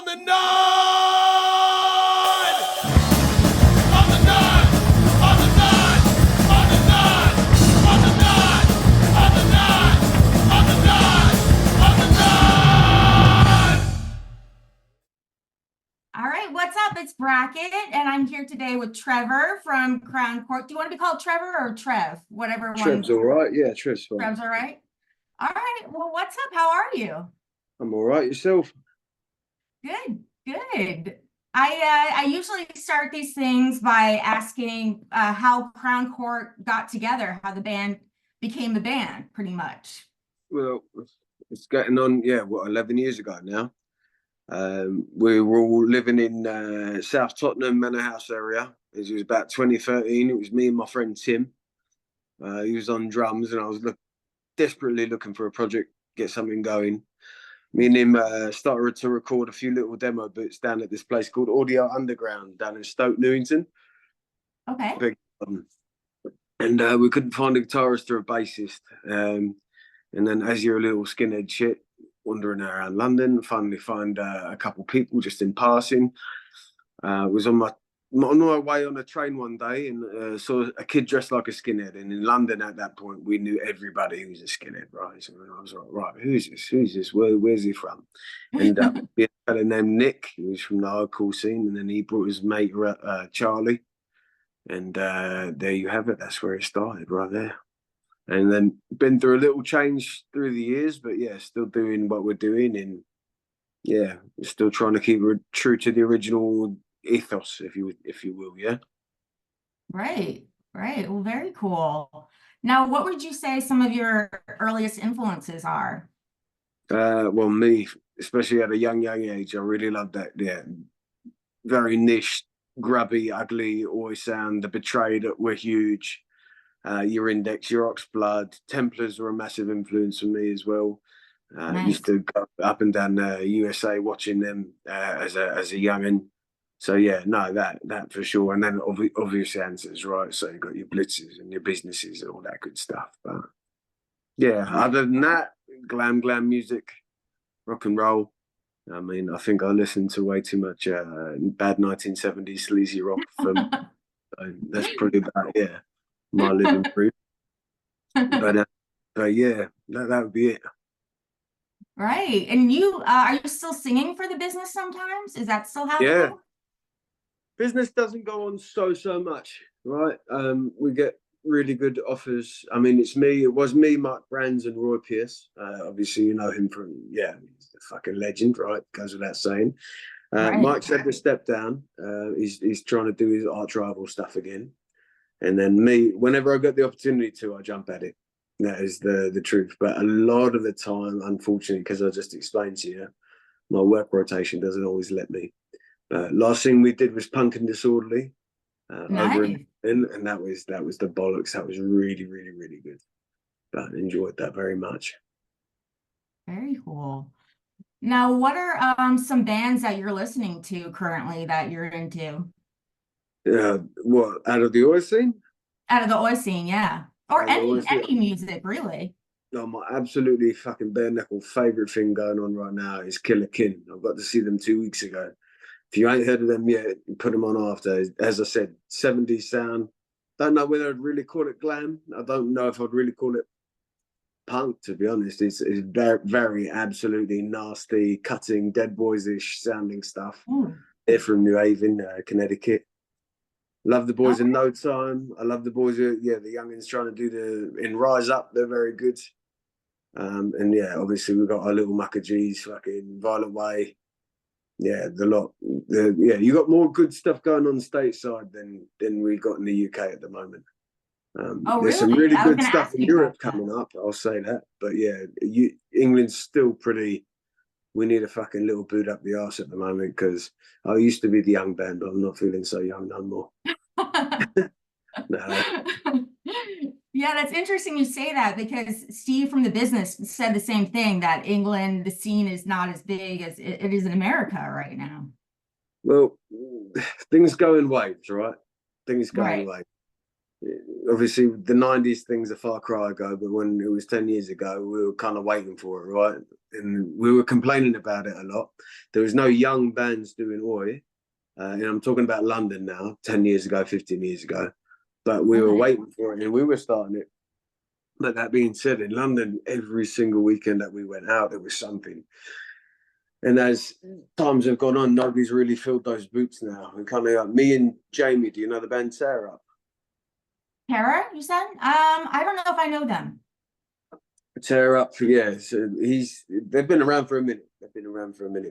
On the nod! On the nod! On the nod! On the nod! On the nod! On the nod! On the nod! On the nod! All right, what's up? It's Brackett, and I'm here today with Trevor from Crown Court. Do you want to be called Trevor or Trev? Whatever one. Trev's all right. Yeah, Trev's fine. Trev's all right. All right. Well, what's up? How are you? I'm all right. Yourself? Good, good. I usually start these things by asking how Crown Court got together, how the band became the band, pretty much. Well, it's getting on, 11 years ago now. We were all living in South Tottenham Manor House area. It was about 2013. It was me and my friend Tim. He was on drums, and I was desperately looking for a project, get something going. Me and him started to record a few little demo bits down at this place called Audio Underground down in Stoke Newington. Okay. And we couldn't find a guitarist or a bassist. And then, as you're a little skinhead shit, wandering around London, finally find a couple people just in passing. Was on my way on a train one day and saw a kid dressed like a skinhead. And in London at that point, we knew everybody who was a skinhead, right? So I was like, right, who's this? Where's he from? And we had a fellow named Nick. He was from the hardcore scene. And then he brought his mate, Charlie. And there you have it. That's where it started, right there. And then been through a little change through the years, but yeah, still doing what we're doing. And yeah, still trying to keep true to the original ethos, if you will, yeah. Right. Well, very cool. Now, what would you say some of your earliest influences are? Well, me, especially at a young age, I really loved that, very niche, grubby, ugly, always sound. The Betrayed were huge. Your Index, your Oxblood, Templars were a massive influence for me as well. Nice. Used to go up and down the USA watching them as a youngin'. So yeah, no, that for sure. And then obvious answers, right? So you got your Blitzes and your Businesses and all that good stuff. But yeah, other than that, glam music, rock and roll. I mean, I think I listened to way too much bad 1970s sleazy rock from. So that's pretty about my living proof. But yeah, that would be it. Right. And you are you still singing for the business sometimes? Is that still happening? Yeah. Business doesn't go on so much, right? We get really good offers. I mean, it was me, Mark Brands, and Roy Pierce. Obviously, you know him from, he's a fucking legend, right? Goes without saying. Right. Mike's had to step down. He's trying to do his arch rival stuff again. And then me, whenever I get the opportunity to, I jump at it. That is the truth. But a lot of the time, unfortunately, because I just explained to you, my work rotation doesn't always let me. Last thing we did was Punk and Disorderly Nice. over and that was the bollocks. That was really, really, really good. But enjoyed that very much. Very cool. Now, what are some bands that you're listening to currently that you're into? What, out of the oi scene? Out of the oi scene, yeah. Or any music, really. No, my absolutely fucking bare knuckle favorite thing going on right now is Killer Kin. I got to see them 2 weeks ago. If you ain't heard of them yet, put them on after. As I said, 70s sound. Don't know whether I'd really call it glam. I don't know if I'd really call it punk, to be honest. It's very, very absolutely nasty, cutting, Dead Boys-ish sounding stuff. Ooh. They're from New Haven, Connecticut. Love the boys in No Time. I love the boys the youngins trying to do in Rise Up. They're very good. And yeah, obviously we've got our little Mucker G's, fucking Violent Way. Yeah, the lot. You got more good stuff going on stateside than we got in the UK at the moment. There's some really good stuff in Europe coming up, I'll say that. But yeah, England's still pretty. We need a fucking little boot up the arse at the moment, because I used to be the young band, but I'm not feeling so young no more. No. Yeah, that's interesting you say that, because Steve from the business said the same thing, that England, the scene is not as big as it is in America right now. Well, things go in waves, right? Things go in waves. Obviously, the 90s thing's a far cry ago, but when it was 10 years ago, we were kind of waiting for it, right? and we were complaining about it a lot. There was no young bands doing Oi. And I'm talking about London now, 10 years ago, 15 years ago. But we were waiting for it and we were starting it. But that being said, in London, every single weekend that we went out, there was something. And as times have gone on, nobody's really filled those boots now. And kind of like me and Jamie, do you know the band Sarah? Tara, you said? I don't know if I know them. Tear up, yeah. So they've been around for a minute.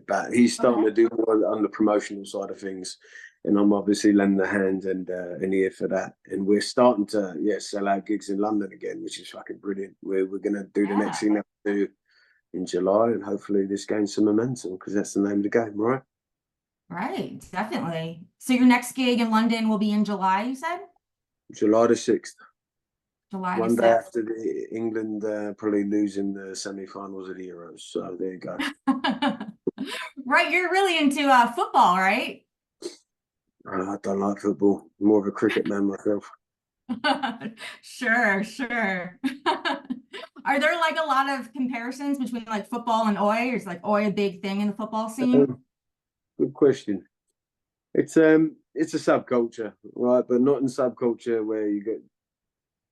But he's starting to do more on the promotional side of things, and I'm obviously lending a hand and an ear for that. And we're starting to sell out gigs in London again, which is fucking brilliant. We're gonna do the next thing that we do in July, and hopefully this gains some momentum because that's the name of the game, right? Right, definitely. So your next gig in London will be in July, you said? July the 6th. July One the day 6th. after the England probably losing the semi-finals of the Euros. So there you go. Right, you're really into football, right? I don't like football. I'm more of a cricket man myself. Sure, sure. Are there like a lot of comparisons between like football and Oi? Is like Oi a big thing in the football scene? Good question. It's a subculture, right? But not in subculture where you get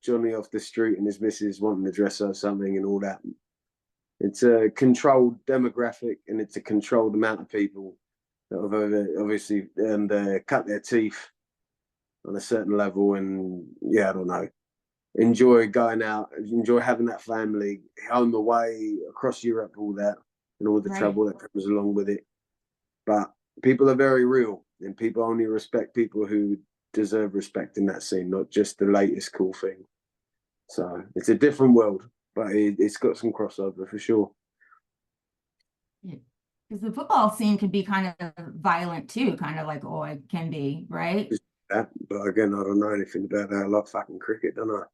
Johnny off the street and his missus wanting to dress up something and all that. It's a controlled demographic and it's a controlled amount of people that have obviously cut their teeth on a certain level and I don't know. Enjoy going out, enjoy having that family, home away, across Europe, all that, and all the trouble that comes along with it. But people are very real, and people only respect people who deserve respect in that scene, not just the latest cool thing. So it's a different world, but it's got some crossover for sure. Because the football scene can be kind of violent too, kind of like Oi can be, right? That, but again, I don't know anything about that. I love fucking cricket, don't I?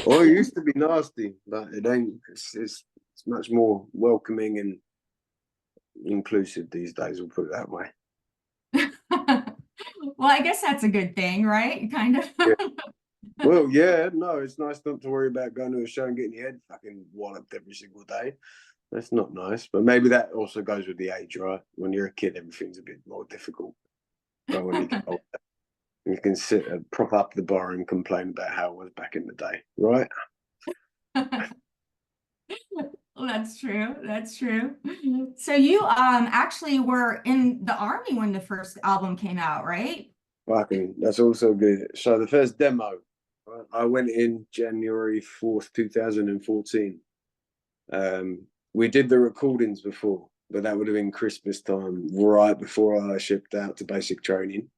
Or it used to be nasty, but it ain't. It's much more welcoming and inclusive these days. We'll put it that way. Well, I guess that's a good thing, right? Kind of. Well, yeah, no, it's nice not to worry about going to a show and getting your head fucking walloped every single day. That's not nice, but maybe that also goes with the age, right? When you're a kid, everything's a bit more difficult. But when you get older, you can sit and prop up the bar and complain about how it was back in the day, right? Well, that's true. That's true. So you actually were in the army when the first album came out, right? Fucking, that's also good. So the first demo, right, I went in January 4th, 2014. We did the recordings before, but that would have been Christmas time, right before I shipped out to basic training.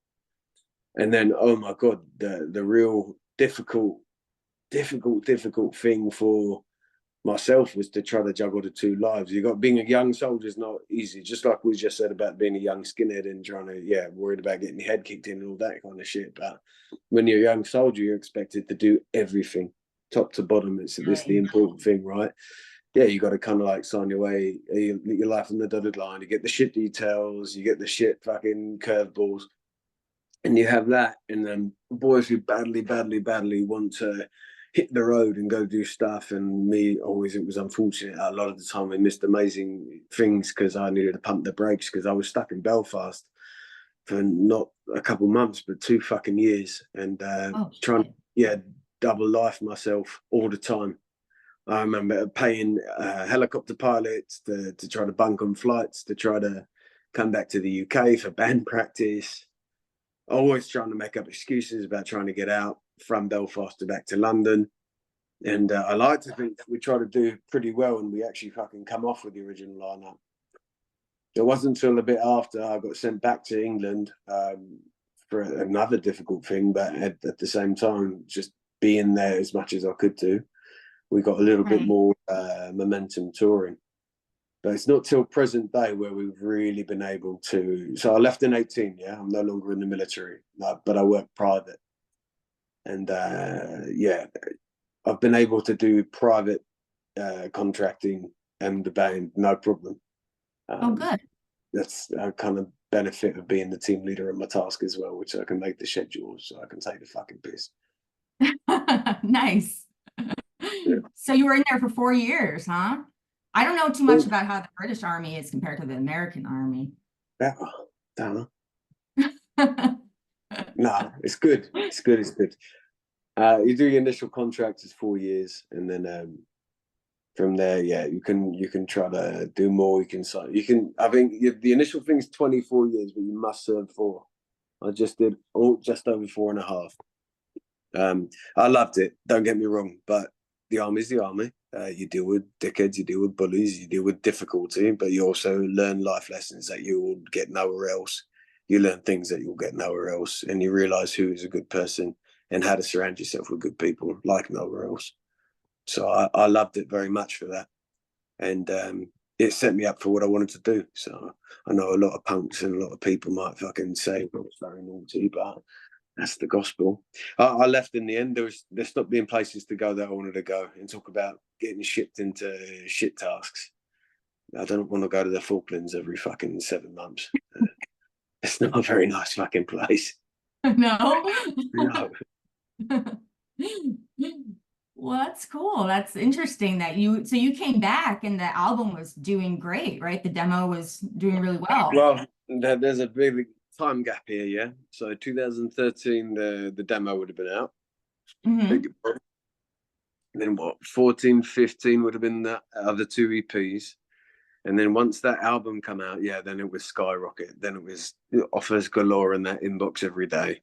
And then, oh my God, the real difficult thing for myself was to try to juggle the two lives. You got being a young soldier is not easy, just like we just said about being a young skinhead and trying to, worried about getting your head kicked in and all that kind of shit. But when you're a young soldier, you're expected to do everything top to bottom. It's the important thing, right? Yeah, you got to kind of like sign your life on the dotted line. You get the shit details, you get the shit fucking curveballs, and you have that. And then boys who badly want to hit the road and go do stuff. And me, always, it was unfortunate. A lot of the time, I missed amazing things because I needed to pump the brakes because I was stuck in Belfast for not a couple months, but 2 fucking years, and trying to double life myself all the time. I remember paying helicopter pilots to try to bunk on flights, to try to come back to the UK for band practice. Always trying to make up excuses about trying to get out from Belfast to back to London. And I like to think that we try to do pretty well and we actually fucking come off with the original lineup. It wasn't until a bit after I got sent back to England for another difficult thing, but at the same time, just being there as much as I could do, we got a little bit more momentum touring. But it's not till present day where we've really been able to. So I left in 18, I'm no longer in the military, but I work private. And I've been able to do private contracting and the band, no problem. Good. That's a kind of benefit of being the team leader of my task as well, which I can make the schedules so I can take the fucking piss. Nice. So you were in there for 4 years, huh? I don't know too much about how the British Army is compared to the American Army. Better. Duh. No, it's good. It's good. It's good. You do your initial contract is 4 years, and then from there, yeah, you can try to do more. You can sign. You can. I think the initial thing is 24 years, but you must serve 4. I just did just over 4.5. I loved it. Don't get me wrong, but the army's the army. You deal with dickheads, you deal with bullies, you deal with difficulty, but you also learn life lessons that you will get nowhere else. You learn things that you'll get nowhere else, and you realize who is a good person and how to surround yourself with good people like nowhere else. So I loved it very much for that, and it set me up for what I wanted to do. So I know a lot of punks and a lot of people might fucking say, "Well, it's very naughty," but that's the gospel. I left in the end. There stopped being places to go that I wanted to go, and talk about getting shipped into shit tasks. I don't want to go to the Falklands every fucking 7 months. It's not a very nice fucking place. No. No. Well, that's cool. That's interesting that you came back and the album was doing great, right? The demo was doing really well. Well, there's a big time gap here, yeah. So 2013, the demo would have been out. Mhm. Then what? 14, 15 would have been the other 2 EPs. And then once that album come out, yeah, then it was skyrocket. Then it was offers galore in that inbox every day.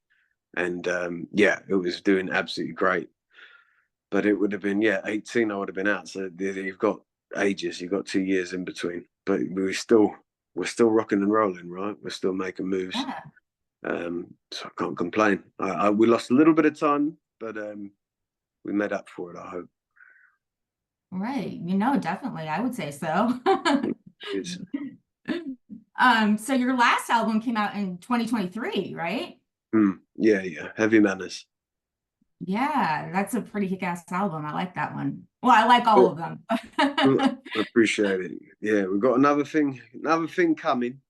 And yeah, it was doing absolutely great. But it would have been, yeah, 18, I would have been out. So you've got ages, you've got 2 years in between. But we're still rocking and rolling, right? We're still making moves. Yeah. So I can't complain. We lost a little bit of time, but we made up for it, I hope. Right. Definitely. I would say so. It's, So your last album came out in 2023, right? yeah. Heavy Manners. Yeah, that's a pretty kick-ass album. I like that one. Well, I like all of them. I appreciate it. Yeah, we've got another thing coming,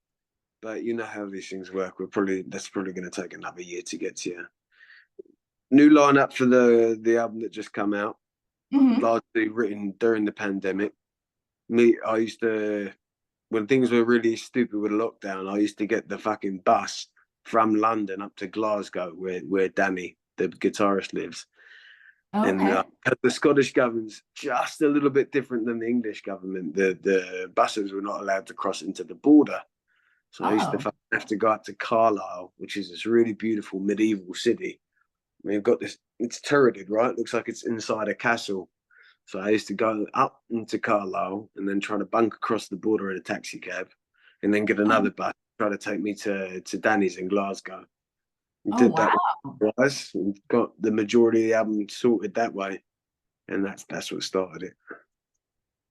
but you know how these things work. That's probably going to take another year to get to you. New lineup for the album that just come out, largely written during the pandemic. I used to, when things were really stupid with lockdown, I used to get the fucking bus from London up to Glasgow, where Danny, the guitarist, lives. Okay. And the Scottish government's just a little bit different than the English government. The buses were not allowed to cross into the border. So I used to have to go up to Carlisle, which is this really beautiful medieval city. We've got this, it's turreted, right? It looks like it's inside a castle. So I used to go up into Carlisle and then try to bunk across the border in a taxi cab and then get another bus, try to take me to Danny's in Glasgow. Did that twice. Got the majority of the album sorted that way, and that's what started it.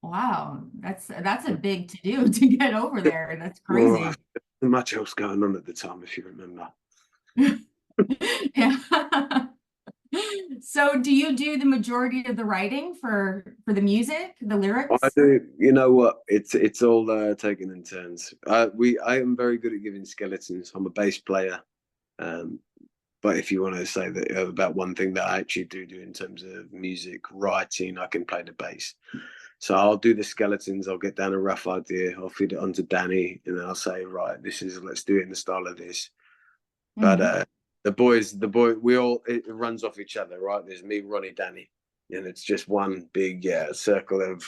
Wow, that's a big to do to get over there. That's crazy. Well, not much else going on at the time, if you remember. Yeah. So do you do the majority of the writing for the music, the lyrics? I do. You know what? It's all taken in turns. I am very good at giving skeletons. I'm a bass player. But if you want to say that about one thing that I actually do in terms of music writing, I can play the bass. So I'll do the skeletons. I'll get down a rough idea. I'll feed it onto Danny, and then I'll say, right, let's do it in the style of this. But the boy, it runs off each other, right? There's me, Ronnie, Danny, and it's just one big circle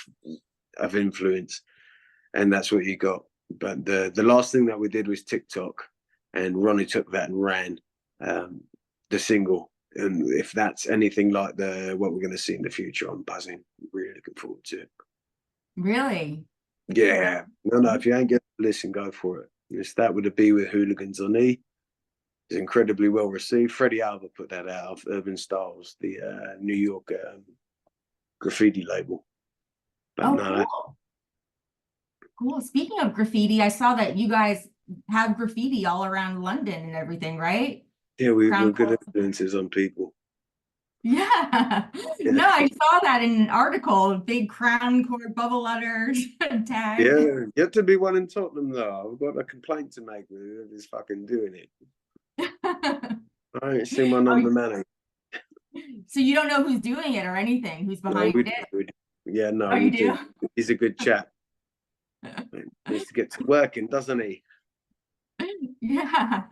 of influence, and that's what you got. But the last thing that we did was TikTok, and Ronnie took that and ran the single. And if that's anything like what we're going to see in the future, I'm buzzing. Really looking forward to it. Really? Yeah. No. If you ain't getting to listen, go for it. That would be with Hooligans on E. It's incredibly well received. Freddie Alva put that out of Urban Styles, the New York graffiti label. But cool. Cool. Speaking of graffiti, I saw that you guys have graffiti all around London and everything, right? Yeah, we're good influences on people. Yeah. No, I saw that in an article, big crown court bubble letters tag. Yeah, you have to be one in Tottenham though. I've got a complaint to make with whoever's fucking doing it. I ain't seen my number many. So you don't know who's doing it or anything, who's No, behind it? yeah, no, Oh, we you do. do? He's a good chap. He needs to get to working, doesn't he? Yeah.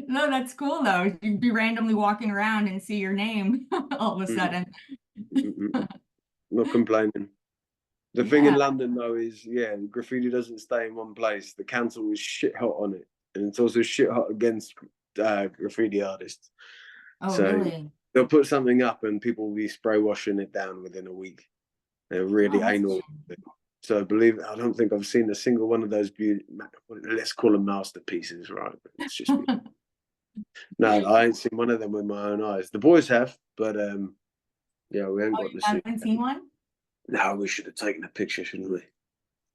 No, that's cool though. You'd be randomly walking around and see your name all of a Mm, sudden. Not complaining. The thing in Yeah. London, though, is graffiti doesn't stay in one place. The council is shit hot on it, and it's also shit hot against graffiti artists. Oh, So really? they'll put something up, and people will be spray washing it down within a week. They're Oh, really that's a anal. shame. So believe it, I don't think I've seen a single one of those let's call them masterpieces, right? It's just no, I ain't seen one of them with my own eyes. The boys have, but yeah, we ain't Oh, got you to see. haven't seen one? No, we should have taken a picture, shouldn't we?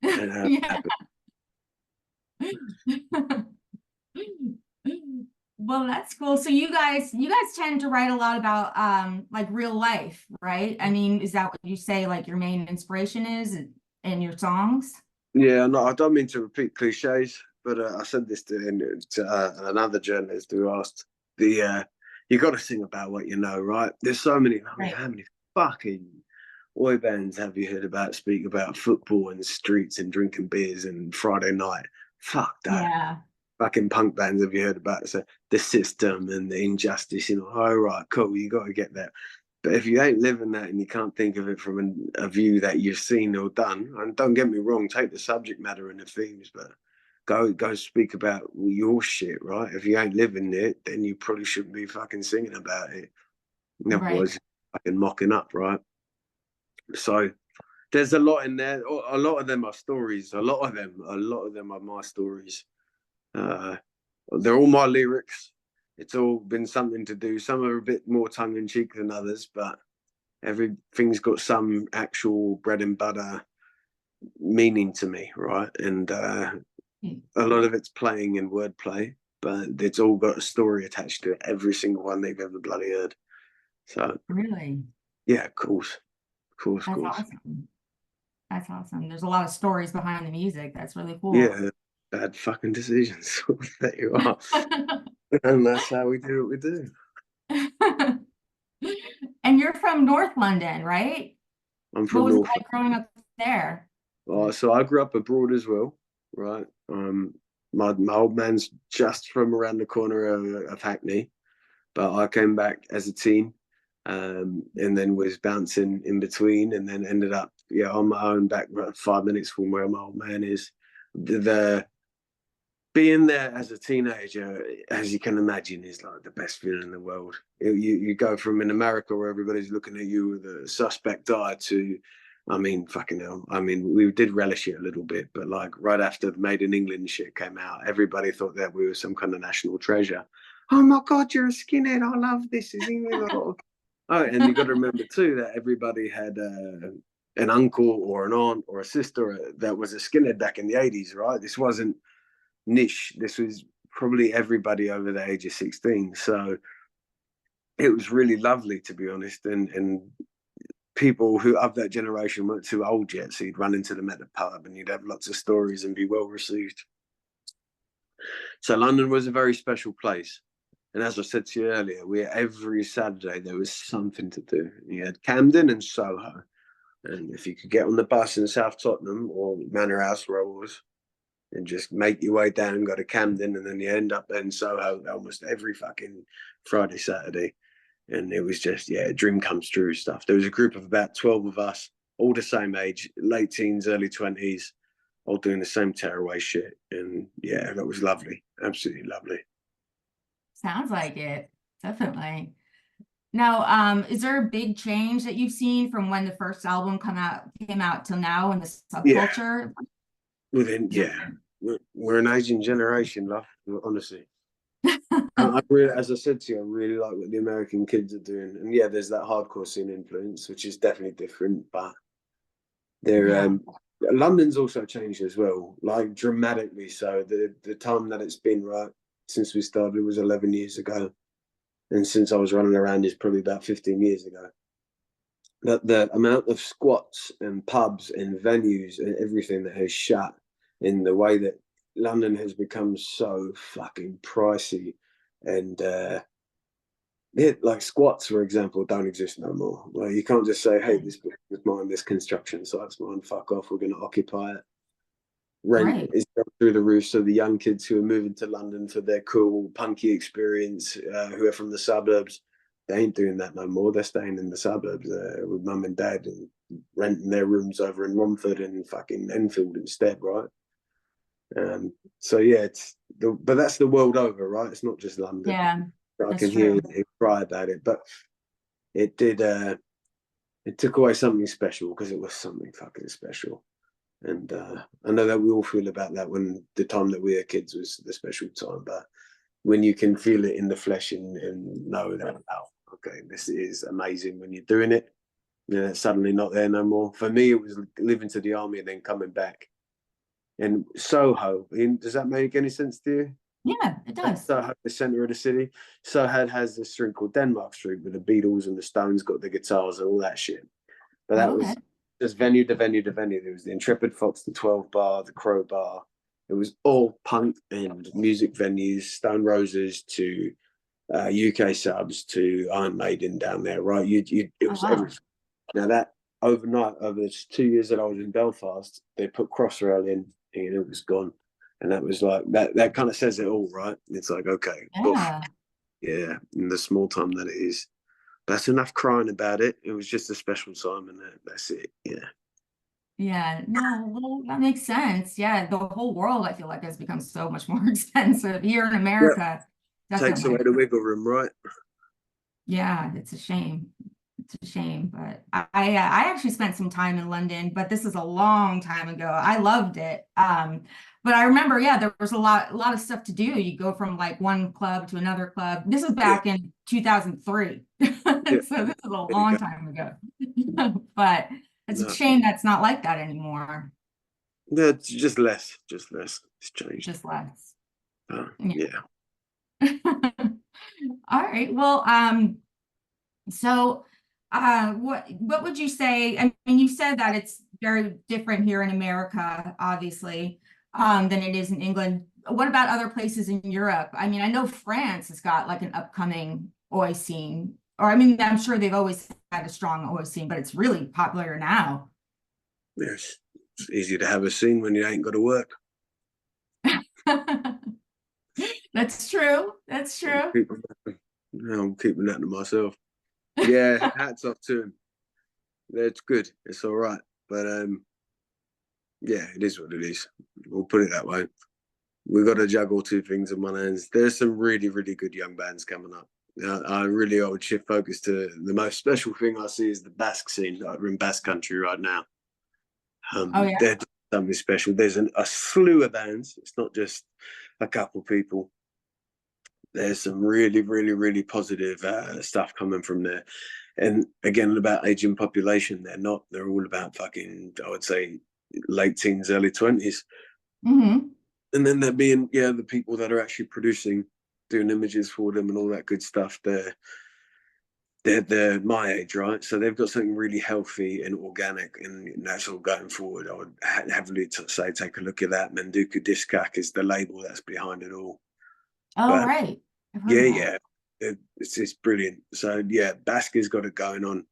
And Yeah. Well, that's cool. So you guys tend to write a lot about like real life, right? I mean, is that what you say like your main inspiration is in your songs? yeah, no, I don't mean to repeat cliches, but I said this to another journalist who asked you got to sing about what you know, right? There's so many. I mean, Right. how many fucking boy bands have you heard speak about football and streets and drinking beers and Friday night? Fuck that. Yeah. Fucking punk bands have you heard about? So the system and the injustice, oh, right, cool, you got to get that. But if you ain't living that and you can't think of it from a view that you've seen or done, and don't get me wrong, take the subject matter and the themes, but go speak about your shit, right? If you ain't living it, then you probably shouldn't be fucking singing about it. Right. Otherwise, you're fucking mocking up, right? So there's a lot in there. A lot of them are stories. A lot of them are my stories. Uh, they're all my lyrics. It's all been something to do. Some are a bit more tongue in cheek than others, but everything's got some actual bread and butter meaning to me, right? And a lot of it's playing and wordplay, but it's all got a story attached to it. Every single one they've ever bloody heard. So Really? yeah, of course, of That's course. awesome. That's awesome. There's a lot of stories behind the music. That's really cool. Yeah, bad fucking decisions. There you are, and that's how we do what we do. And you're from North London, right? I'm What from was it North. like growing up there? So I grew up abroad as well, right? My old man's just from around the corner of Hackney, but I came back as a teen, and then was bouncing in between, and then ended up on my own back 5 minutes from where my old man is. The being there as a teenager, as you can imagine, is like the best feeling in the world. You go from in America where everybody's looking at you with a suspect eye to, I mean, fucking hell. I mean, we did relish it a little bit, but like right after Made in England shit came out, everybody thought that we were some kind of national treasure. Oh my God, you're a skinhead. I love this. Is England? Oh, and you got to remember too that everybody had an uncle or an aunt or a sister that was a skinhead back in the 80s, right? This wasn't niche. This was probably everybody over the age of 16. So it was really lovely, to be honest. And people who of that generation weren't too old yet. So you'd run into them at the pub and you'd have lots of stories and be well received. So London was a very special place. And as I said to you earlier, every Saturday there was something to do. You had Camden and Soho. And if you could get on the bus in South Tottenham or Manor House where I was, and just make your way down, go to Camden, and then you end up in Soho almost every fucking Friday, Saturday. And it was just, a dream comes true stuff. There was a group of about 12 of us, all the same age, late teens, early 20s, all doing the same tearaway shit. And yeah, that was lovely. Absolutely lovely. Sounds like it. Definitely. Now, is there a big change that you've seen from when the first album came out till now in the Yeah. subculture? We're an Asian generation, love, honestly. As I said to you, I really like what the American kids are doing. And yeah, there's that hardcore scene influence, which is definitely different, but they're Yeah. London's also changed as well, like dramatically. So the time that it's been right since we started was 11 years ago, and since I was running around is probably about 15 years ago. That the amount of squats and pubs and venues and everything that has shut in the way that London has become so fucking pricey and like squats, for example, don't exist no more. Like you can't just say, "Hey, this building is mine, this construction site's mine. Fuck off, we're going to occupy it." Rent Right. is going through the roof. So the young kids who are moving to London for their cool, punky experience, who are from the suburbs, they ain't doing that no more. They're staying in the suburbs with mum and dad and renting their rooms over in Romford and fucking Enfield instead, right? So yeah, but that's the world over, right? It's not just London. Yeah, I that's can hear true. you cry about it, but it did. It took away something special because it was something fucking special. And I know that we all feel about that when the time that we were kids was the special time, but when you can feel it in the flesh and know that, oh, okay, this is amazing when you're doing it, yeah, it's suddenly not there no more. For me, it was living to the army and then coming back. And Soho, does that make any sense to you? Yeah, it does. Soho, the centre of the city. Soho has this street called Denmark Street where the Beatles and the Stones got the guitars and all that shit. But that Oh, okay. was just venue to venue to venue. There was the Intrepid Fox, the 12 Bar, the Crow Bar. It was all punk and music venues, Stone Roses to UK subs to Iron Maiden down there, right? It Oh, was wow. everything. Now that overnight, over the 2 years that I was in Belfast, they put Crossrail in and it was gone. And that was like that kind of says it all, right? It's like, okay, oof, Yeah. yeah, in the small time that it is. That's enough crying about it. It was just a special time and that's it. Yeah. Yeah, no, well, that makes sense. Yeah, the whole world, I feel like, has become so much more expensive here in Yeah. America. Takes away Definitely. the wiggle room, right? Yeah, it's a shame. It's a shame, but I actually spent some time in London, but this is a long time ago. I loved it. But I remember, yeah, there was a lot of stuff to do. You go from like one club to another club. This was Yeah. back in 2003. Yeah. So this is a There you go. long time ago. But it's a No. shame that's not like that anymore. Yeah, it's just less. Just less. It's changed. Just less. Yeah. All right. Well, so what would you say? I mean, you said that it's very different here in America, obviously, than it is in England. What about other places in Europe? I mean, I know France has got like an upcoming Oi scene, or I mean, I'm sure they've always had a strong Oi scene, but it's really popular now. Yes. It's easy to have a scene when you ain't got to work. That's true. That's I'm true. keeping I'm keeping that to myself. Yeah, hats off to him. It's good. It's all right. But yeah, it is what it is. We'll put it that way. We've got to juggle two things in one hands. There's some really, really good young bands coming up. I would shift focus to the most special thing I see is the Basque scene. Like we're in Basque country right now. Oh yeah. They're something special. There's a slew of bands. It's not just a couple people. There's some really, really, really positive stuff coming from there. And again, about aging population, they're all about fucking, I would say, late teens, early 20s. Mm-hmm. And then there being, yeah, the people that are actually producing, doing images for them and all that good stuff. They're my age, right? So they've got something really healthy and organic and natural going forward. I would heavily say take a look at that. Manduka Diskak is the label that's behind it all. Oh But right. I've heard yeah, of that. yeah, it's brilliant. So yeah, Basker's got it going on.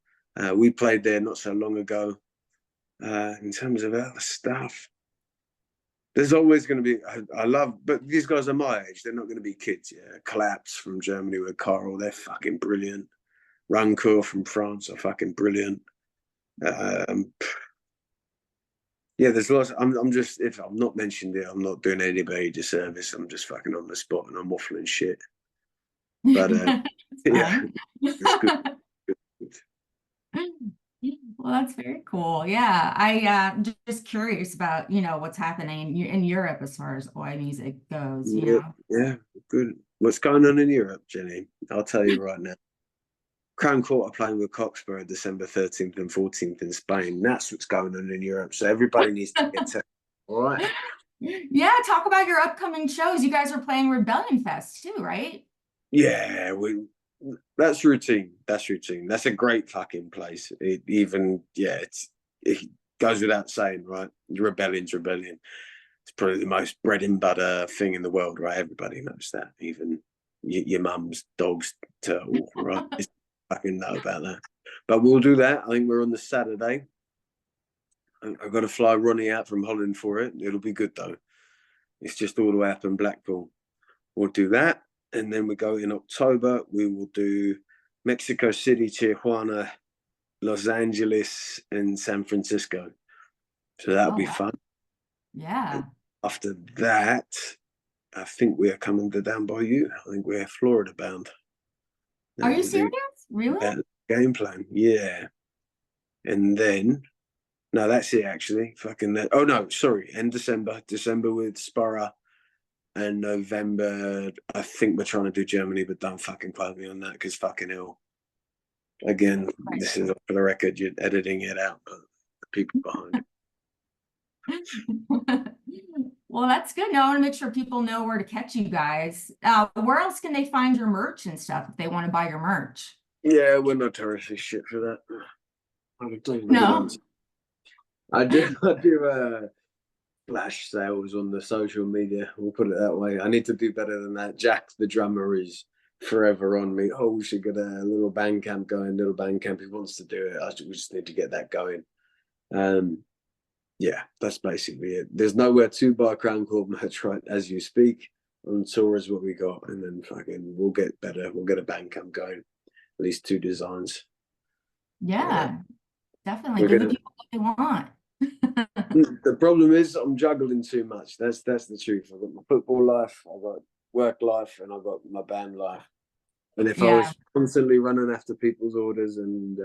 We played there not so long ago. In terms of other stuff, there's always going to be. I love, but these guys are my age. They're not going to be kids. Yeah, Collapse from Germany with Carl. They're fucking brilliant. Rancourt from France are fucking brilliant. Um, yeah, there's lots. I'm just if I'm not mentioned it, I'm not doing anybody a disservice. I'm just fucking on the spot and I'm waffling shit. But It's yeah, fine. it's good. Well, that's very cool. Yeah, just curious about, what's happening in Europe as far as Oi music goes, Yeah, yeah, good. What's going on in Europe, Jenny? I'll tell you right now. Crown Court are playing with Coxborough December 13th and 14th in Spain. That's what's going on in Europe. So everybody needs to get to. All right. Yeah, talk about your upcoming shows. You guys are playing Rebellion Fest too, right? Yeah, that's routine. That's routine. That's a great fucking place. It goes without saying, right? Rebellion's rebellion. It's probably the most bread and butter thing in the world, right? Everybody knows that. Even your mum's dog's turtle, right? Just fucking know about that. But we'll do that. I think we're on the Saturday. I've got to fly Ronnie out from Holland for it. It'll be good though. It's just all the way up in Blackpool. We'll do that. And then we go in October. We will do Mexico City, Tijuana, Los Angeles, and San Francisco. So that'll be fun. Yeah. And after that, I think we are coming to down by you. I think we're Florida bound. Are you serious? Really? That game plan. Yeah. And then, no, that's it actually. Fucking that. Oh no, sorry. End December. December with Spara. And November, I think we're trying to do Germany, but don't fucking quote me on that because fucking hell. Again, this is for the record, you're editing it out, but the people behind it. Well, that's good. Now I want to make sure people know where to catch you guys. Where else can they find your merch and stuff if they want to buy your merch? Yeah, we're notoriously shit for that. No. I do flash sales on the social media. We'll put it that way. I need to do better than that. Jack, the drummer, is forever on me. Oh, we should get a little band camp going. Little band camp. He wants to do it. We just need to get that going. Yeah, that's basically it. There's nowhere to buy Crown Court merch right as you speak. On tour is what we got, and then fucking we'll get better. We'll get a band camp going. At least 2 designs. Yeah, definitely. Give the people what they want. The problem is I'm juggling too much. That's the truth. I've got my football life, I've got work life, and I've got my band life. And if I was constantly running after people's orders, and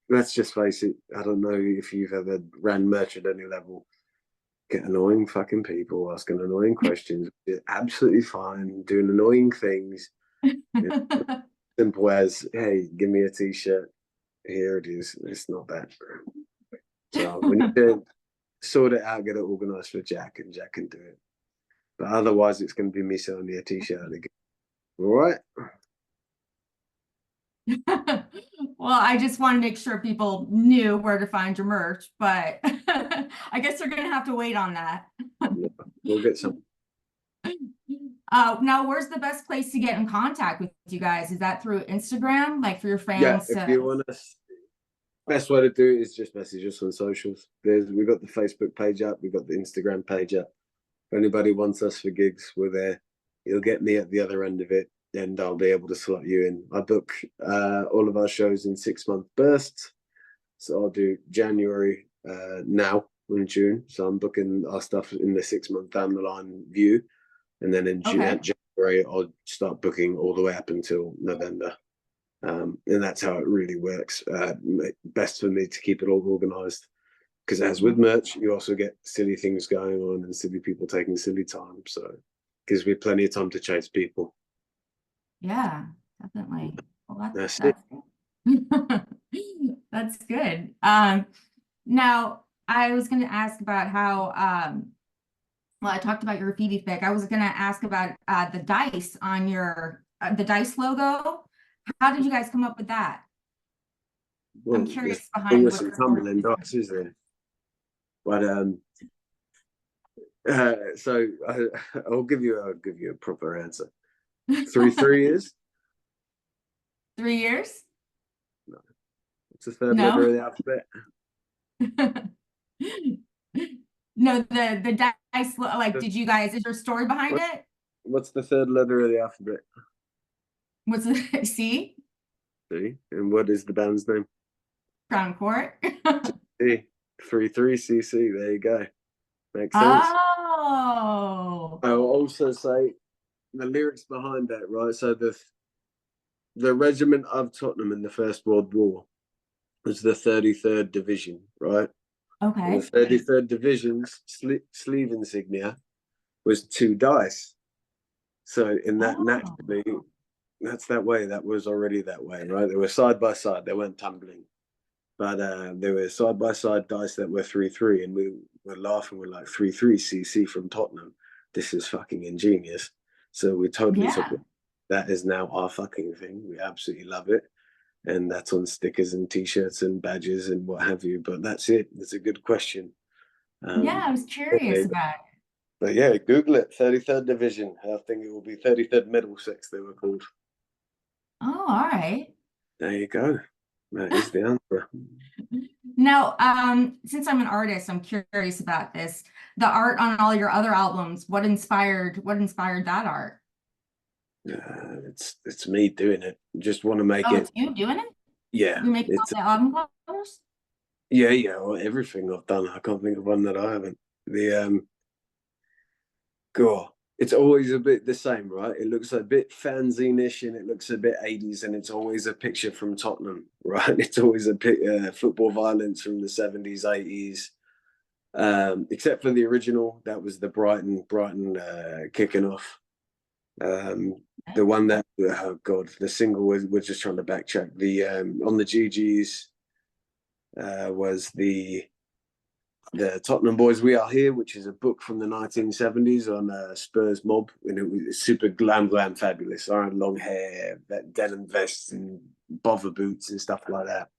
let's just face it, I don't know if you've ever ran merch at any level. Get annoying fucking people asking annoying questions. It's absolutely fine doing annoying things. Simple as, hey, give me a t-shirt. Here it is. It's not that. So we need to sort it out, get it organized for Jack, and Jack can do it. But otherwise, it's going to be me selling me a t-shirt again. All right. Well, I just want to make sure people knew where to find your merch, but I guess they're going to have to wait on that. Yeah, we'll get some. Now, where's the best place to get in contact with you guys? Is that through Instagram, like for your fans? Yeah, if you want us, best way to do it is just message us on socials. We've got the Facebook page up, we've got the Instagram page up. If anybody wants us for gigs, we're there. You'll get me at the other end of it, and I'll be able to slot you in. I book all of our shows in 6-month bursts. So I'll do January now in June. So I'm booking our stuff in the 6-month down the line view. And then in January, I'll start booking all the way up until November. And that's how it really works. Best for me to keep it all organized. Because as with merch, you also get silly things going on and silly people taking silly time. So gives me plenty of time to chase people. Yeah, definitely. Well, that's it. That's good. Now I was going to ask about how, well, I talked about your graffiti pick. I was going to ask about the dice on your, the dice logo. How did you guys come up with that? Well, I'm curious behind what some tumbling dice, is there? But so I'll give you a proper answer. 3 years. 3 years? No. What's the third letter of the alphabet? No, the dice, like, did you guys, is there a story behind it? What's the third letter of the alphabet? What's the C? C. And what is the band's name? Crown Court. C. 3-3-CC. There you go. Makes sense. Oh. I will also say the lyrics behind that, right? So the regiment of Tottenham in the First World War was the 33rd Division, right? Okay. And the 33rd Division's sleeve insignia was 2 dice. So in that, naturally, that's that way. That was already that way, right? They were side by side. They weren't tumbling. But they were side by side dice that were 3-3, and we were laughing. We're like 3-3-CC from Tottenham. This is fucking ingenious. So we totally took it. That is now our fucking thing. We absolutely love it. And that's on stickers and t-shirts and badges and what have you. But that's it. That's a good question. Yeah, I was curious about it. But yeah, Google it. 33rd Division. I think it will be 33rd Middlesex. They were called. Oh, all right. There you go. That is the answer. Now, since I'm an artist, I'm curious about this. The art on all your other albums, what inspired that art? It's me doing it. Just want to make Oh, it. it's you doing it? Yeah, You make all it's the album covers? yeah. Well, everything I've done, I can't think of one that I haven't. The God, it's always a bit the same, right? It looks a bit fanzine-ish and it looks a bit 80s, and it's always a picture from Tottenham, right? It's always a football violence from the 70s, 80s. Except for the original, that was the Brighton kicking off. The one that, oh God, the single was, we're just trying to backtrack. The on the GGs was the Tottenham Boys We Are Here, which is a book from the 1970s on Spurs mob, and it was super glam fabulous. I had long hair, denim vests and bother boots and stuff like that.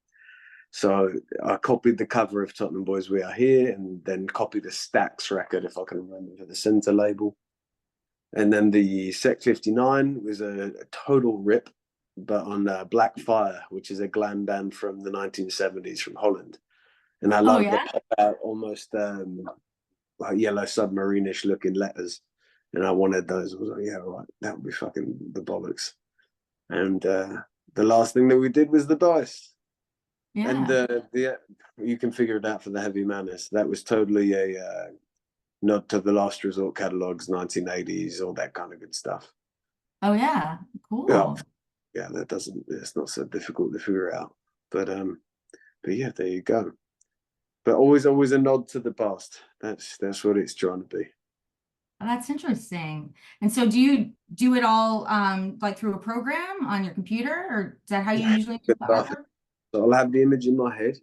So I copied the cover of Tottenham Boys We Are Here, and then copied the Stax record, if I can remember, for the centre label. And then the Sec 59 was a total rip, but on Black Fire, which is a glam band from the 1970s from Holland. And I love the pop out almost like yellow submarine-ish looking letters. And I wanted those. I was like, yeah, all right, that would be fucking the bollocks. And the last thing that we did was the dice. Yeah. And you can figure it out for the Heavy Madness. That was totally a nod to the Last Resort catalogs, 1980s, all that kind of good stuff. Oh yeah, cool. Yeah, it's not so difficult to figure out. But yeah, there you go. But always a nod to the past. That's what it's trying to be. Oh, that's interesting. And so do you do it all like through a program on your computer, or is that how you usually do the artwork? So I'll have the image in my head.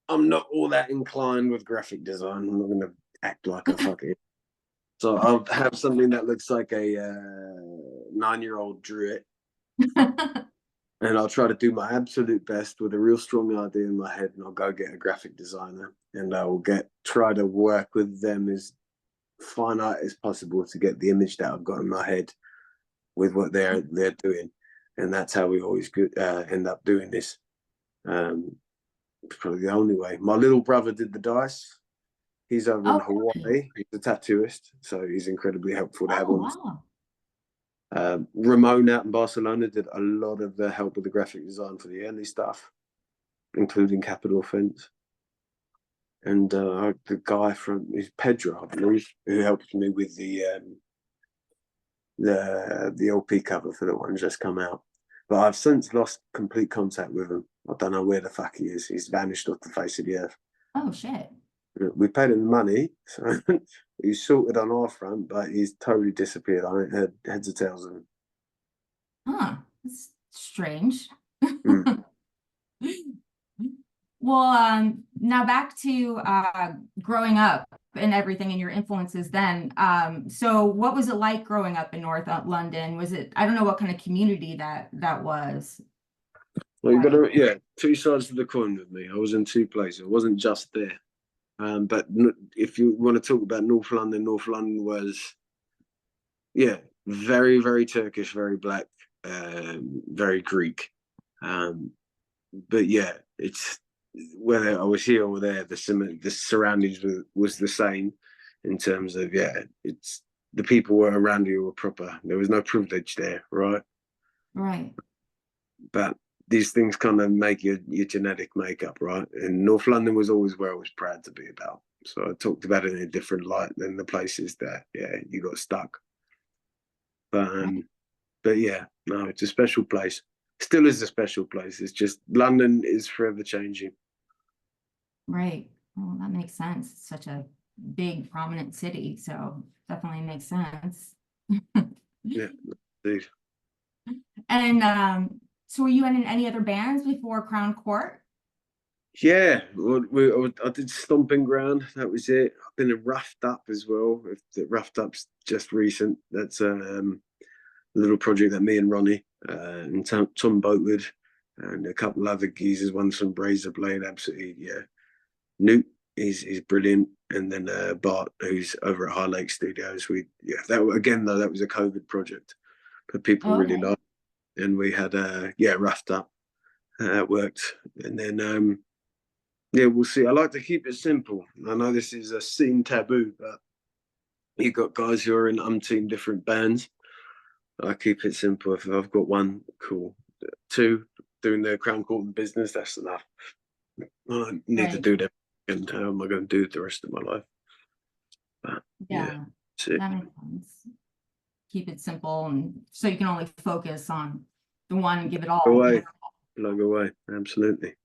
I'm not all that inclined with graphic design. I'm not going to act like a fucking. So I'll have something that looks like a 9-year-old drew it. And I'll try to do my absolute best with a real strong idea in my head, and I'll go get a graphic designer, and I will try to work with them as finite as possible to get the image that I've got in my head with what they're doing, and that's how we always end up doing this. Probably the only way. My little brother did the dice. He's over in Hawaii. He's a tattooist, so he's incredibly helpful to have on. Wow. Ramon out in Barcelona did a lot of the help with the graphic design for the early stuff, including Capital Offense. And the guy from Pedro, I believe, who helped me with the LP cover for the one just come out. But I've since lost complete contact with him. I don't know where the fuck he is. He's vanished off the face of the earth. Oh shit. We paid him money, so he's sorted on our front, but he's totally disappeared. I ain't heard heads or tails of him. Huh. That's strange. Well, now back to growing up and everything and your influences then. So what was it like growing up in North London? Was it, I don't know what kind of community that was. Well, you got to, two sides of the coin with me. I was in two places. I wasn't just there. But if you want to talk about North London was, very, very Turkish, very black, very Greek. But yeah, it's whether I was here or there, the surroundings was the same in terms of, it's the people were around you were proper. There was no privilege there, right? Right. But these things kind of make your genetic makeup, right? And North London was always where I was proud to be about. So I talked about it in a different light than the places that, you got stuck. But yeah, no, it's a special place. Still is a special place. It's just London is forever changing. Right. Well, that makes sense. It's such a big, prominent city, so definitely makes sense. Yeah, indeed. And so were you in any other bands before Crown Court? Yeah, I did Stomping Ground. That was it. I've been in Roughed Up as well. Roughed Up's just recent. That's a little project that me and Ronnie and Tom Boatwood and a couple other geezers, one from Razor Blade, absolutely, he's brilliant. And then Bart, who's over at High Lake Studios. That again though, that was a COVID project, but people Oh, really okay. liked it. And we had Roughed Up. It worked. And then we'll see. I like to keep it simple. I know this is a scene taboo, but you've got guys who are in umpteen different bands. I keep it simple. If I've got one, cool. Two, doing the Crown Court business, that's enough. I don't need to Right. do that. And how am I going to do it the rest of my life? But Yeah, that's it. that makes sense. Keep it simple, and so you can only focus on the one and give it all. Away, plug away. Absolutely.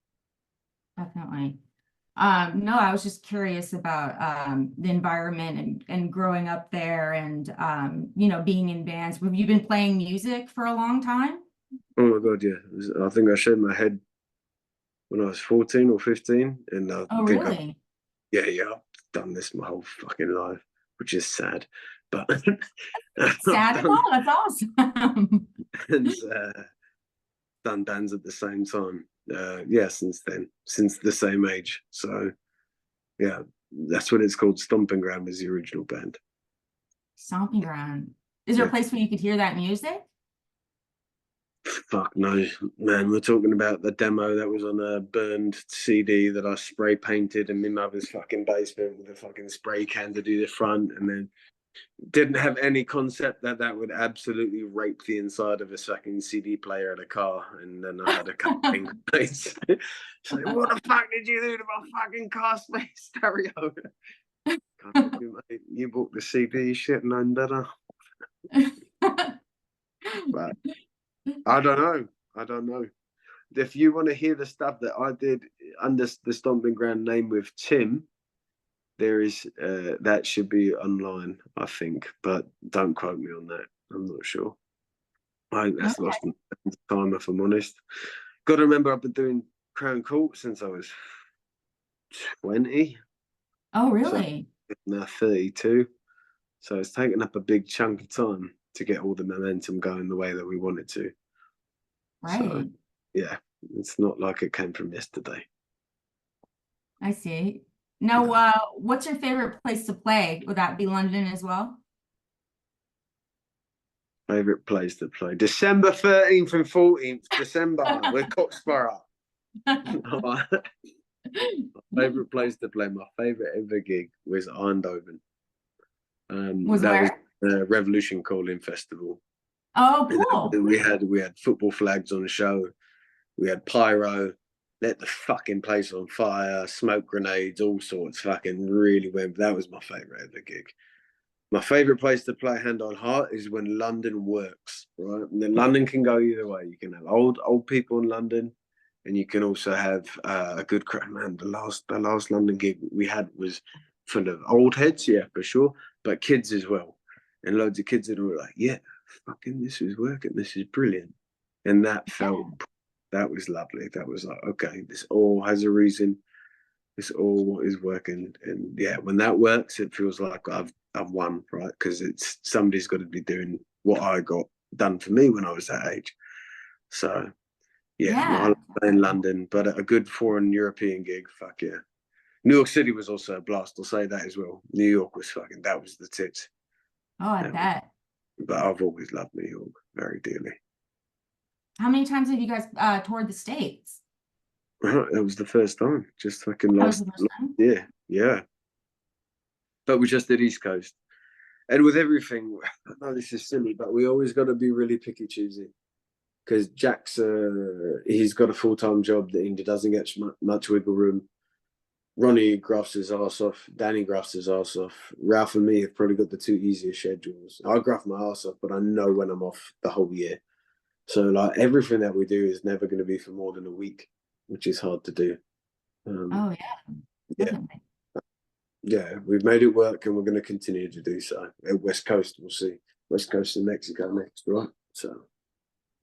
Definitely. No, I was just curious about the environment and growing up there and being in bands. Have you been playing music for a long time? Oh my god, yeah. I think I shaved my head when I was 14 or 15, and I Oh, think really? I've done this my whole fucking life, which is sad. But Sad at all? That's awesome. bands, done bands at the same time. Since then, since the same age. So yeah, that's what it's called. Stomping Ground was the original band. Stomping Ground. Is there a Yeah. place where you could hear that music? Fuck no, man. We're talking about the demo that was on a burned CD that I spray painted in my mother's fucking basement with a fucking spray can to do the front, and then didn't have any concept that would absolutely rape the inside of a fucking CD player at a car. And then I had a couple place. So what the fuck did you do to my fucking car space stereo? You bought the CD, you should have known better. But I don't know. If you want to hear the stuff that I did under the Stomping Ground name with Tim, there is that should be online, I think, but don't quote me on that. I'm not sure. I think that's lost time, if I'm honest. Got to remember, I've been doing Crown Court since I was 20. Oh, really? So now 32. So it's taken up a big chunk of time to get all the momentum going the way that we wanted to. Right. So, yeah, it's not like it came from yesterday. I see. Now, what's your favorite place to play? Would that be London as well? Favorite place to play? December 13th and 14th. December. We're Coxborough. My favorite place to play. My favorite ever gig was Eindhoven. Was that where? was a Revolution Calling Festival. Oh, cool. And we had football flags on the show. We had pyro, lit the fucking place on fire, smoke grenades, all sorts. Fucking really went. That was my favorite ever gig. My favorite place to play hand on heart is when London works, right? And then London can go either way. You can have old people in London, and you can also have a good crowd. Man, the last London gig we had was full of old heads, yeah, for sure, but kids as well, and loads of kids that were like, yeah, fucking, this is working, this is brilliant, and that was lovely. That was like, okay, this all has a reason. This all is working, and yeah, when that works, it feels like I've won, right? Because it's somebody's got to be doing what I got done for me when I was that age. So yeah, I like playing London, but a good foreign European gig, fuck yeah. New York City was also a blast. I'll say that as well. New York was fucking, that was the tits. Oh, I bet. But I've always loved New York very dearly. How many times have you guys toured the States? That was the first time, just fucking That was last the first time? year. Yeah. But we just did East Coast. And with everything, I know this is silly, but we always got to be really picky choosy. Because Jack's, he's got a full-time job that he doesn't get much wiggle room. Ronnie grafts his ass off. Danny grafts his ass off. Ralph and me have probably got the two easiest schedules. I graft my ass off, but I know when I'm off the whole year. So like everything that we do is never going to be for more than a week, which is hard to do. Oh yeah, definitely. Yeah, we've made it work, and we're going to continue to do so. At West Coast, we'll see. West Coast of Mexico next, right? So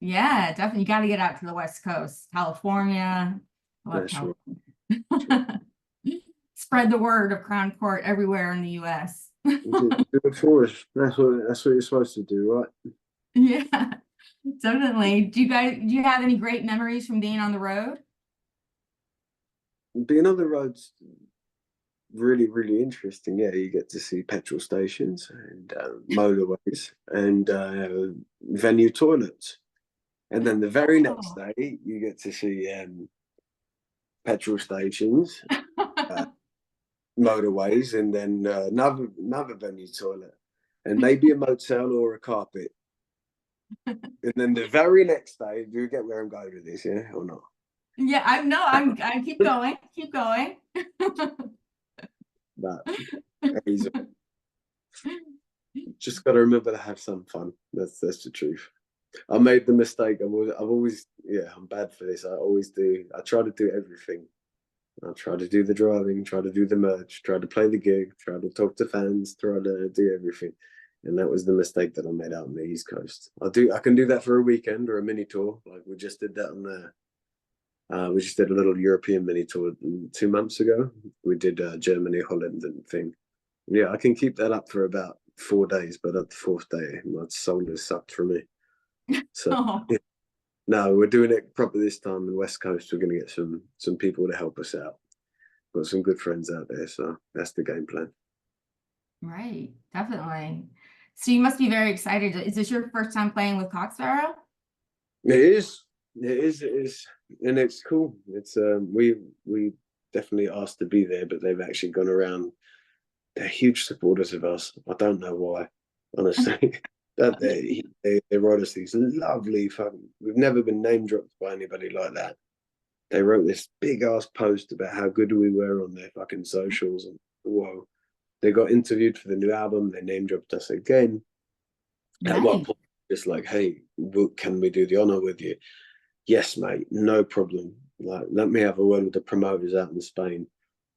yeah, definitely. You got to get out to the West Coast, California. I love California. Spread the word of Crown Court everywhere in the U.S. do it for us. That's what you're supposed to do, right? Yeah, definitely. Do you have any great memories from being on the road? Being on the roads, really, really interesting. Yeah, you get to see petrol stations and motorways and venue toilets. And then the very next Oh. day, you get to see petrol stations, motorways, and then another venue toilet, and maybe a motel or a carpet. And then the very next day, do you get where I'm going with this, yeah, or not? Yeah, I keep going, keep going. But he's just got to remember to have some fun. That's the truth. I made the mistake. I've always, yeah, I'm bad for this. I always do. I try to do everything. I try to do the driving, try to do the merch, try to play the gig, try to talk to fans, try to do everything. And that was the mistake that I made out on the East Coast. I can do that for a weekend or a mini tour. Like we just did that on there. We just did a little European mini tour 2 months ago. We did Germany, Holland, and thing. Yeah, I can keep that up for about 4 days, but at the fourth day, my soul has sucked for me. So Oh, yeah. No, we're doing it proper this time. In West Coast, we're going to get some people to help us out. Got some good friends out there, so that's the game plan. right, definitely. So you must be very excited. Is this your first time playing with Coxsparrow? It is, it is, and it's cool. It's we definitely asked to be there, but they've actually gone around. They're huge supporters of us. I don't know why, honestly. That they wrote us these lovely fucking. We've never been name dropped by anybody like that. They wrote this big ass post about how good we were on their fucking socials, and whoa, they got interviewed for the new album. They name dropped us again. At one Nice. point, just like, hey, can we do the honor with you? Yes, mate, no problem. Like, let me have a word with the promoters out in Spain,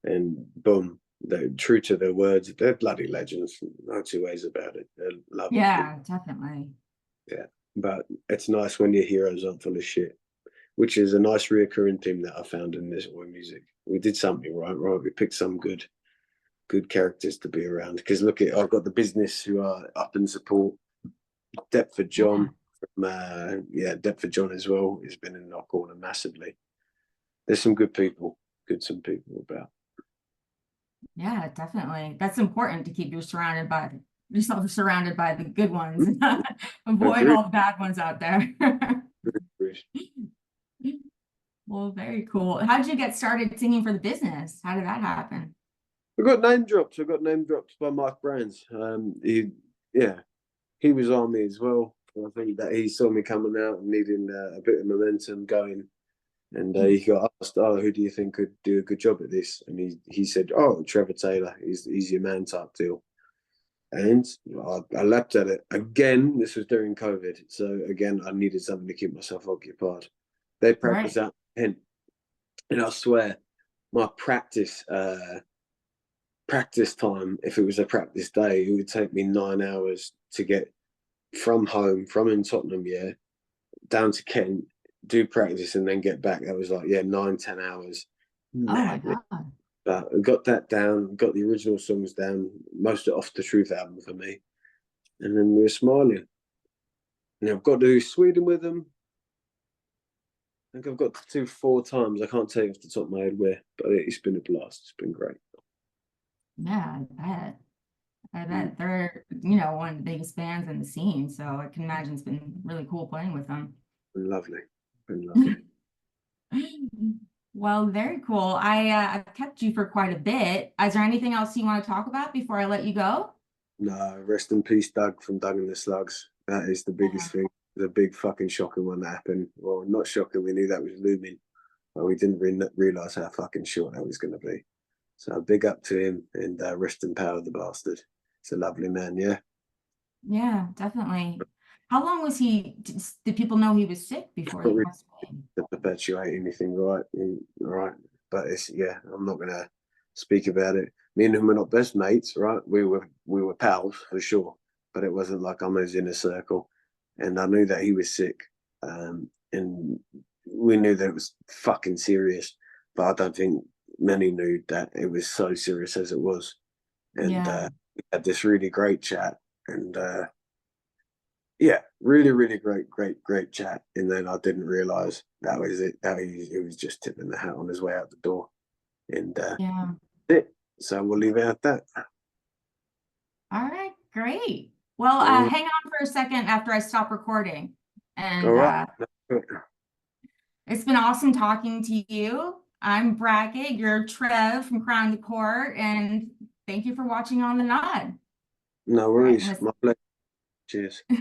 and boom, they're true to their words. They're bloody legends. No two ways about it. They're lovely Yeah, people. definitely. Yeah, but it's nice when your heroes aren't full of shit, which is a nice reoccurring theme that I found in this Oi music. We did something right. We picked some good characters to be around. Because look at, I've got the business who are up and support. Deptford Yeah. John from Deptford John as well has been in our corner massively. There's some good people, some people about. Yeah, definitely. That's important to keep yourself surrounded by the good ones. Avoid Agreed. all the bad ones out there. Agreed. Well, very cool. How did you get started singing for the business? How did that happen? I got name dropped. I got name dropped by Mike Brands. He was on me as well. I think that he saw me coming out and needing a bit of momentum going. And he got asked, "Oh, who do you think could do a good job at this?" And he said, "Oh, Trevor Taylor. He's your man," type deal. And I leapt at it again. This was during COVID, so again I needed something to keep myself occupied. They practice Right. out and I swear my practice time, if it was a practice day, it would take me 9 hours to get from home, from in Tottenham, yeah, down to Kent, do practice, and then get back. That was like, yeah, 9, 10 hours. Oh my Madly. God. But I got that down, got the original songs down, most of it off the Truth album for me. And then we were smiling. And I've got to do Sweden with them. I think I've got to do 4 times. I can't tell you off the top of my head where, but it's been a blast. It's been great. Yeah, I bet. I Mm. bet they're, one of the biggest bands in the scene. So I can imagine it's been really cool playing with them. Been lovely. Been lovely. Well, very cool. I've kept you for quite a bit. Is there anything else you want to talk about before I let you go? No, rest in peace, Doug from Doug and the Slugs. That is the Yeah. biggest thing. The big fucking shocking one that happened. Well, not shocking. We knew that was looming, but we didn't realize how fucking short that was going to be. So big up to him and rest in power, the bastard. It's a lovely man, yeah. Yeah, definitely. How long was did people know he was sick before Not he really passed away? to perpetuate anything, right? Right. But it's I'm not gonna speak about it. Me and him were not best mates, right? We were pals for sure, but it wasn't like I was in a circle. And I knew that he was sick, and we knew that it was fucking serious. But I don't think many knew that it was so serious as it was. And Yeah. we had this really great chat, and yeah, really, really great chat. And then I didn't realize that was it. That he was just tipping the hat on his way out the door. And Yeah. it. So we'll leave it at that. All right, great. Well, All right. hang on for a second after I stop recording. And All right. it's been awesome talking to you. I'm Brackett, you're Trev from Crown the Court, and thank you for watching On the Nod. No All right, worries. let's- My pleasure. Cheers. All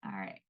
right.